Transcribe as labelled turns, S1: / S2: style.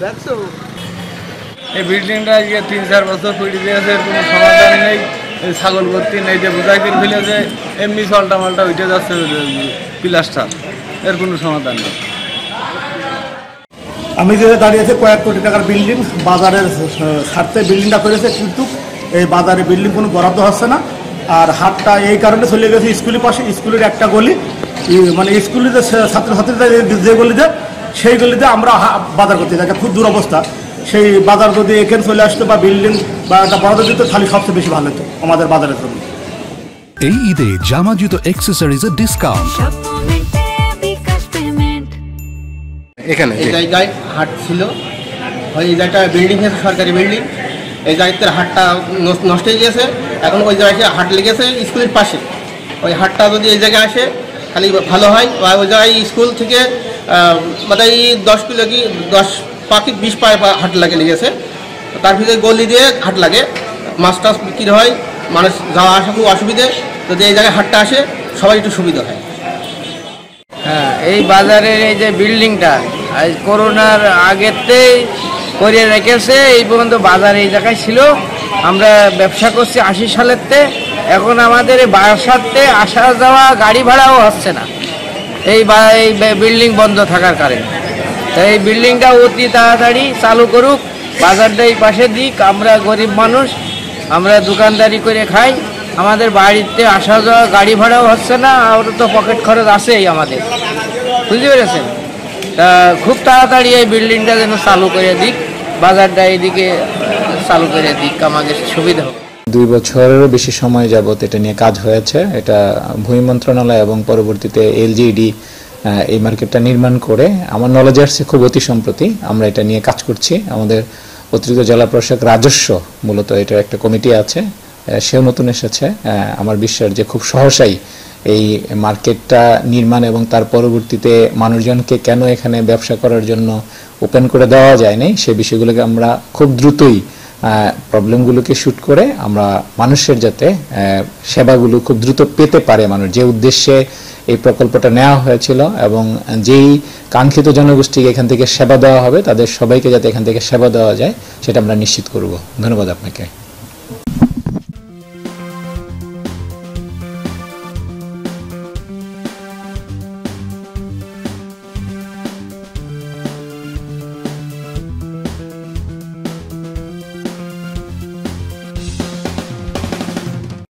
S1: দেখছো
S2: এই বিল্ডিংটা আজকে 3-4 বছর পড়ে দিয়েছে, কোনো সমাধান নেই। ছাগল ভর্তি নেই যে বোঝাই করে ফেলেছে, এমনি চলটা মালটা উঠে যাচ্ছে প্লাস্টার, এর কোনো সমাধান নেই।
S3: আমি যে দাঁড়িয়েছে কয়েক কোটি টাকার বিল্ডিং বাজারের স্বার্থে বিল্ডিংটা করেছে, কিন্তু এই বাজারে বিল্ডিং কোনো বরাদ্দ হচ্ছে না। আর হাটটা এই কারণে চলে গেছে স্কুলের পাশে, স্কুলের একটা গলি, মানে স্কুলের যে ছাত্রছাত্রীরা যে গলিতে, সেই গলিতে আমরা বাজার করতে যাই, খুব দুরবস্থা। সেই বাজার যদি এখানে চলে আসতো বা বিল্ডিং বা একটা বরাদ্দ দিত, তাহলে সবচেয়ে বেশি ভালো হতো আমাদের বাজারের জন্য।
S4: এই ঈদে জামা জুতো অ্যাক্সেসরিজের ডিসকাউন্ট।
S1: এখানে এই জায়গায় হাট ছিল, এই জায়গাটা বিল্ডিং হয়েছে, সরকারি বিল্ডিং। এই জায়গাতে হাটটা নষ্ট হয়ে গিয়েছে, এখন ওই জায়গায় হাট লেগেছে স্কুলের পাশে। ওই হাটটা যদি এই জায়গায় আসে খালি ভালো হয়। বা ওই জায়গায় স্কুল থেকে মানে 10 কিলো কি 10 পাখি 20 পায়ে হাট লেগেছে। তার ভিতরে গলি দিয়ে হাট লাগে, মাছ টাছ বিক্রি হয়, মানুষ যাওয়া আসা খুব অসুবিধে। যদি এই জায়গায় হাটটা আসে সবাই একটু সুবিধা হয়।
S5: হ্যাঁ, এই বাজারের এই যে বিল্ডিংটা করোনার আগেতেই করে রেখেছে, এই পর্যন্ত বাজার এই জায়গায় ছিল। আমরা ব্যবসা করছি 80 সালেরতে, এখন আমাদের এই বাসাতে আসা যাওয়া গাড়ি ভাড়াও হচ্ছে না এই বিল্ডিং বন্ধ থাকার কারণে। তাই এই বিল্ডিংটা অতি তাড়াতাড়ি চালু করুক, বাজারটা এই পাশে দিক। আমরা গরিব মানুষ, আমরা দোকানদারি করে খাই, আমাদের বাড়িতে আসা যাওয়া গাড়ি ভাড়াও হচ্ছে না, আর তো পকেট খরচ আছেই আমাদের, বুঝতে পেরেছেন? তা খুব তাড়াতাড়ি এই বিল্ডিংটা যেন চালু করে দিক, বাজারটা এইদিকে চালু করে দিক, আমাদের সুবিধা হোক।
S6: 2 বছরেরও বেশি সময় যাবত এটা নিয়ে কাজ হয়েছে। এটা ভূমি মন্ত্রণালয় এবং পরবর্তীতে এলজিইডি এই মার্কেটটা নির্মাণ করে, আমার নলেজে আসছে খুব অতি সম্প্রতি আমরা এটা নিয়ে কাজ করছি। আমাদের অতিরিক্ত জেলা প্রশাসক রাজস্ব মূলত এটার একটা কমিটি আছে, সেও নতুন এসেছে। আমার বিশ্বাস যে খুব সহসাই এই মার্কেটটা নির্মাণ এবং তার পরবর্তীতে মানুষজনকে কেন এখানে ব্যবসা করার জন্য ওপেন করে দেওয়া যায়নি সে বিষয়গুলোকে আমরা খুব দ্রুতই প্রবলেমগুলোকে শুট করে আমরা মানুষের যাতে সেবাগুলো খুব দ্রুত পেতে পারে, মানুষ যে উদ্দেশ্যে এই প্রকল্পটা নেওয়া হয়েছিল এবং যেই কাঙ্ক্ষিত জনগোষ্ঠীকে এখান থেকে সেবা দেওয়া হবে তাদের সবাইকে যাতে এখান থেকে সেবা দেওয়া যায় সেটা আমরা নিশ্চিত করব। ধন্যবাদ আপনাকে।